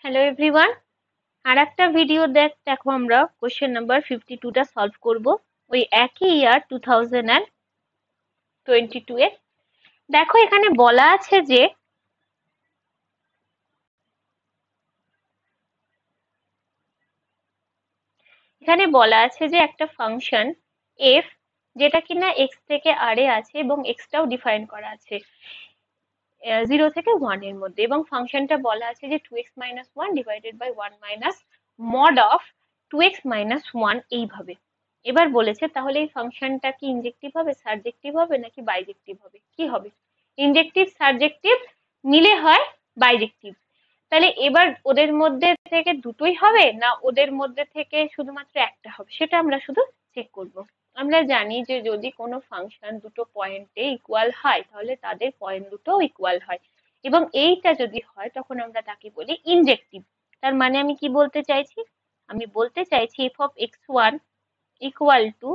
Hello everyone, আর একটা video দেখো আমরা কোশ্চেন নাম্বার 52টা সলভ করব ওই একই ইয়ার 2022 এ। দেখো এখানে বলা আছে যে একটা ফাংশন f যেটা কিনা x থেকে r এ আছে এবং x টাও ডিফাইন করা আছে 0 থেকে 1 এর মধ্যে, এবং ফাংশনটা বলা আছে যে 2x - 1 divided by 1 minus mod of 2x - 1 এইভাবে। এবার বলেছে তাহলে এই ফাংশনটা কি ইনজেক্টিভ হবে, সারজেক্টিভ হবে নাকি বাইজেক্টিভ হবে? কি হবে? ইনজেক্টিভ সারজেক্টিভ মিলে হয় বাইজেক্টিভ। তাহলে এবার ওদের মধ্যে থেকে দুটোই হবে না ওদের মধ্যে থেকে শুধুমাত্র একটা হবে, সেটা আমরা শুধু চেক করব। আমরা জানি যে যদি কোনো ফাংশন দুটো পয়েন্টে ইকুয়াল হয় তাহলে তাদের পয়েন্ট দুটো ইকুয়াল হয়, এবং এইটা যদি হয় তখন আমরা তাকে বলি ইনজেক্টিভ। তার মানে আমি কি বলতে চাইছি? আমি বলতে চাইছি f of x1 equal to,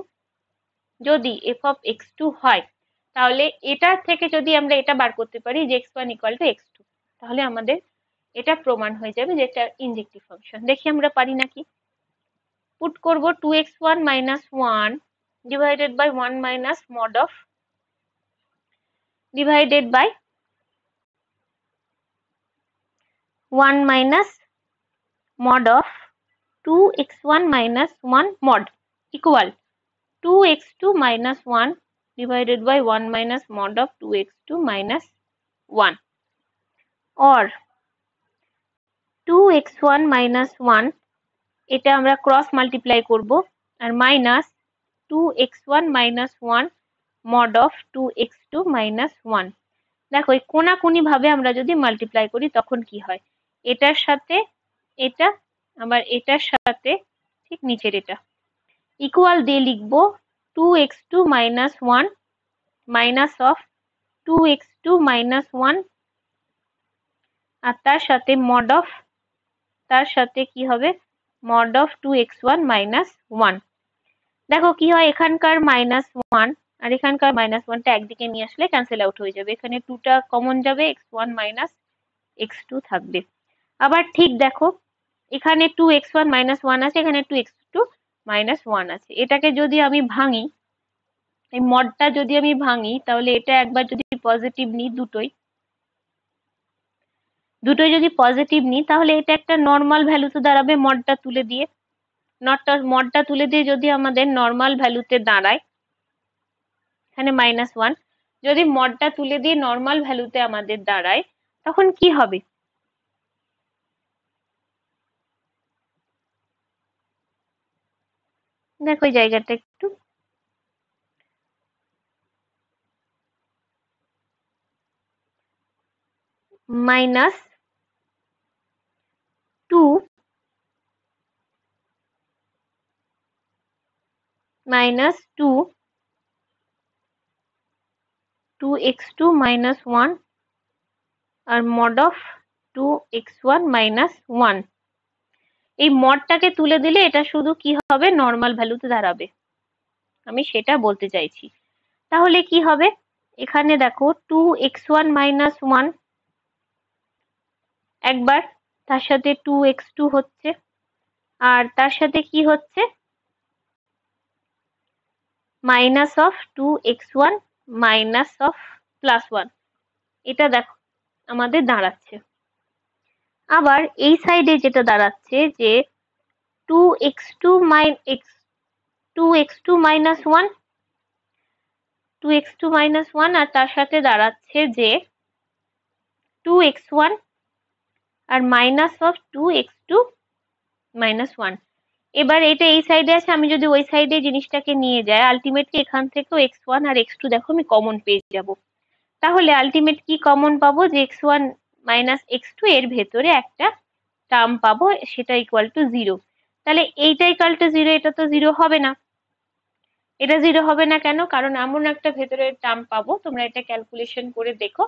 যদি f of x2 হয় তাহলে এটার থেকে যদি আমরা এটা বার করতে পারি যে x1 ইকুয়াল টু x2, তাহলে আমাদের এটা প্রমাণ হয়ে যাবে যে এটা ইনজেক্টিভ ফাংশন। দেখি আমরা পারি নাকি। পুট করব 2x1 - 1 divided by 1 minus mod of divided by 1 minus mod of 2x1 minus 1 mod equal 2x2 minus 1 divided by 1 minus mod of 2x2 minus 1, or 2x1 minus 1 এটা আমরা ক্রস মাল্টিপ্লাই করব আর minus 2x1 minus 1 mod of 2x2 minus 1। দেখো এই কোনাকুনি ভাবে আমরা যদি multiply করি তখন কি হয়, এটার সাথে এটা আবার এটার সাথে ঠিক নিচের এটা ইকুয়াল দিয়ে লিখবো 2x2 minus 1 minus of 2x2 minus 1 আর তার সাথে মড অফ, তার সাথে কি হবে মড অফ 2x1 minus 1। দেখো কি হয়, এখানকার -1 আর এখানকার -1টা একদিকে নিয়ে আসলে ক্যান্সেল আউট হয়ে যাবে, এখানে 2টা কমন যাবে, x1 minus x2 থাকবে। আবার ঠিক দেখো এখানে 2x1 - 1 আছে, এখানে 2x2 - 1 আছে। এটাকে যদি আমি ভাঙি, এই মডটা যদি আমি ভাঙি তাহলে এটা একবার যদি পজিটিভ নিই, দুটোই যদি পজিটিভ নিই তাহলে এটা একটা নর্মাল ভ্যালুতে দাঁড়াবে। মডটা তুলে দিয়ে যদি আমাদের নর্মাল ভ্যালুতে দাঁড়ায়, এখানে -1, যদি মডটা তুলে দিয়ে নর্মাল ভ্যালুতে আমাদের দাঁড়ায় তখন কি হবে? দেখো এই জায়গাটা একটু -2 2x2 minus 1 R mod of 2x1 minus 1। এই মডটাকে তুলে দিলে এটা শুধু কি হবে, নর্মাল ভ্যালুতে দাঁড়াবে, আমি সেটা বলতে চাইছি। তাহলে কি হবে, এখানে দেখো 2x1 minus 1 একবার, তার সাথে 2x2 হচ্ছে, আর তার সাথে কি হচ্ছে minus of 2x1 minus of +1, এটা দেখো আমাদের দাঁড়াচ্ছে। আবার এই সাইডে যেটা দাঁড়াচ্ছে যে 2x2 minus 1 আর তার সাথে দাঁড়াচ্ছে যে 2x1 R minus of 2x2 minus 1। এবার এটা এই সাইডে আছে, আমি যদি ওই সাইডে জিনিসটাকে নিয়ে যাই আলটিমেটলি এখান থেকেও x1 আর x2 দেখো আমি কমন পেয়ে যাব। তাহলে আলটিমেট কি কমন পাবো, যে x1 মাইনাস x2 এর ভেতরে একটা টার্ম পাবো, সেটা ইকুয়াল টু 0। তাহলে এইটা ইকুয়াল টু 0, এটা তো 0 হবে না। এটা 0 হবে না কেন? কারণ এমন একটা ভেতরে টার্ম পাবো, তোমরা এটা ক্যালকুলেশন করে দেখো,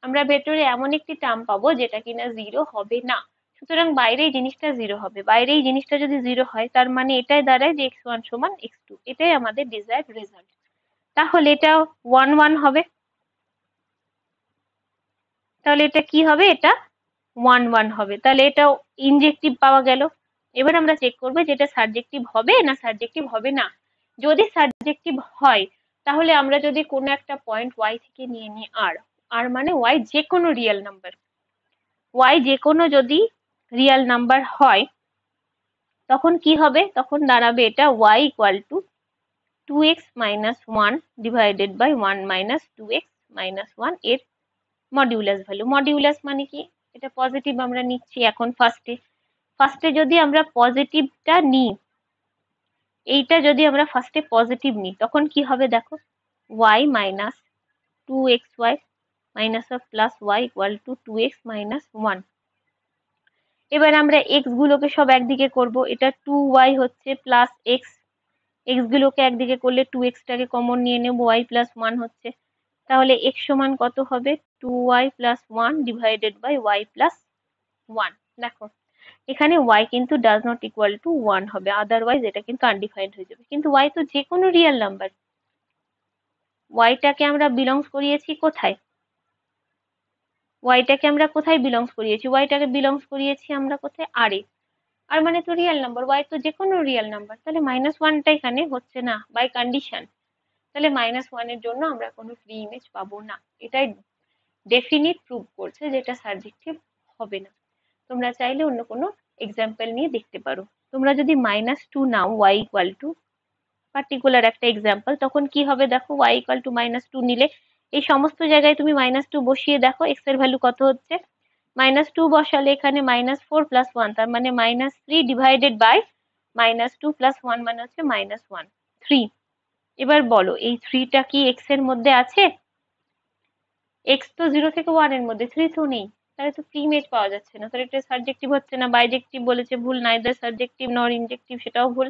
আমরা ভেতরে এমন একটি টার্ম পাবো যেটা কিনা 0 হবে না। সুতরাং বাইরে এই জিনিসটা 0 হবে। বাইরে এই জিনিসটা যদি 0 হয় তার মানে এটাই দাঁড়ায় যে x1 সমান x2, এটাই আমাদের ডিজায়ার্ড রেজাল্ট। তাহলে এটা 1 1 হবে। তাহলে এটা কি হবে, এটা 1 1 হবে, তাহলে এটাও ইনজেক্টিভ পাওয়া গেল। এবার আমরা চেক করবো যেটা সাবজেক্টিভ হবে না সাবজেক্টিভ হবে না। যদি সাবজেক্টিভ হয় তাহলে আমরা যদি কোনো একটা পয়েন্ট ওয়াই থেকে নিয়ে নিই আর, আর মানে ওয়াই যে কোনো রিয়েল নাম্বার, ওয়াই যে কোনো যদি রিয়েল নাম্বার হয় তখন কি হবে, তখন দাঁড়াবে এটা Y equal to 2x minus 1 divided by 1 minus 2x minus 1 এর মডিউলাস ভ্যালু। মডিউলাস মানে কি, এটা পজিটিভ আমরা নিচ্ছি এখন ফার্স্টে যদি আমরা পজিটিভটা নিই, এইটা যদি আমরা ফার্স্টে পজিটিভ নিই তখন কি হবে দেখো, y minus 2xy minus of plus y equal to 2x minus 1। এবার আমরা x গুলোকে সব একদিকে করব, এটা 2y হচ্ছে প্লাস x, x গুলোকে একদিকে করলে 2x টাকে কমন নিয়ে নেব, y প্লাস 1 হচ্ছে, তাহলে x সমান কত হবে 2y plus 1 divided by y plus 1। দেখো এখানে y কিন্তু ডাজ নট ইকুয়াল টু 1 হবে, আদারওয়াইজ এটা কিন্তু আনডিফাইন্ড হয়ে যাবে। কিন্তু y তো যে কোনো রিয়েল নাম্বার, y টাকে আমরা বিলংস করিয়েছি কোথায়, y টাকে আমরা কোথায় বিলংস করিয়েছি, y টাকে বিলংস করিয়েছি আমরা কোথায় আর এ, আর মানে তো রিয়েল নাম্বার, y তো যে কোনো রিয়েল নাম্বার, তাহলে -1টা এখানে হচ্ছে না বাই কন্ডিশন, তাহলে -1 এর জন্য আমরা কোনো ফ্রি ইমেজ পাবো না। এটাই ডেফিনিট প্রুভ করছে যে এটা সাবজেক্টিভ হবে না। তোমরা চাইলে অন্য কোনো এক্সাম্পল নিয়ে দেখতে পারো। তোমরা যদি -2 নাও y ইকুয়াল টু পার্টিকুলার একটা এক্সাম্পল, তখন কি হবে দেখো, y ইকুয়াল টু -2 নিলে এই সমস্ত জায়গায় তুমি -2 বসিয়ে দেখো x এর ভ্যালু কত হচ্ছে, -2 বসালে এখানে -4 প্লাস 1 তার মানে -3 ডিভাইডেড বাই -2 প্লাস 1 মানে হচ্ছে -1 3। এবার বলো এই 3টা কি x এর মধ্যে আছে, x তো 0 থেকে 1 এর মধ্যে, 3 তো নেই, তাহলে তো ফ্রি ইমেজ পাওয়া যাচ্ছে না, তাহলে এটা সাবজেক্টিভ হচ্ছে না। বাইজেক্টিভ বলেছে ভুল, নাইদার সাবজেক্টিভ নর ইনজেক্টিভ সেটাও ভুল,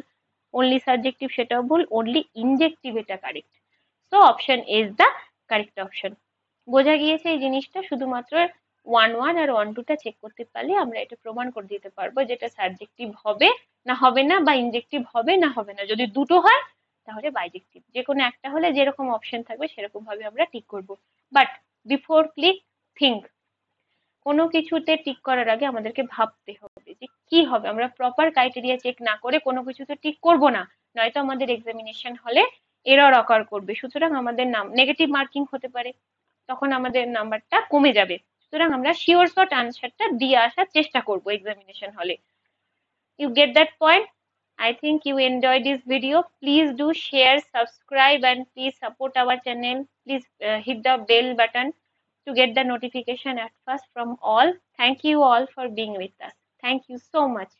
অনলি সাবজেক্টিভ সেটাও ভুল, অনলি ইনজেক্টিভ এটা correct. So option is the correct option. বোঝা গিয়েছে এই জিনিসটা, শুধুমাত্র 1 1 আর 1 2টা চেক করতে পারলে আমরা এটা প্রমাণ করে দিতে পারবো যেটা সাবজেক্টিভ হবে না হবে না, বা ইনজেক্টিভ হবে না হবে না। যদি দুটো হয় তাহলে বাইজেক্টিভ, যে কোনো একটা হলে যেরকম অপশন থাকবে সেরকম ভাবে আমরা টিক করব। বাট বিফোর ক্লিক থিঙ্ক, কোনো কিছুতে টিক করার আগে আমাদেরকে ভাবতে হবে যে কি হবে, আমরা প্রপার ক্রাইটেরিয়া চেক না করে কোনো কিছুতে টিক করব না, নয়তো আমাদের এক্সামিনেশন হলে এরর অকার করবে, সুতরাং আমাদের নাম নেগেটিভ মার্কিং হতে পারে, তখন আমাদের নাম্বারটা কমে যাবে। সুতরাং আমরা শিওর শর্ট আনসারটা দিয়ে আসার চেষ্টা করব এক্সামিনেশন হলে। You get that point? I think you enjoyed this video. Please do share, subscribe, and please support our channel. Please hit the bell button to get the notification at first from all. Thank you all for being with us. Thank you so much.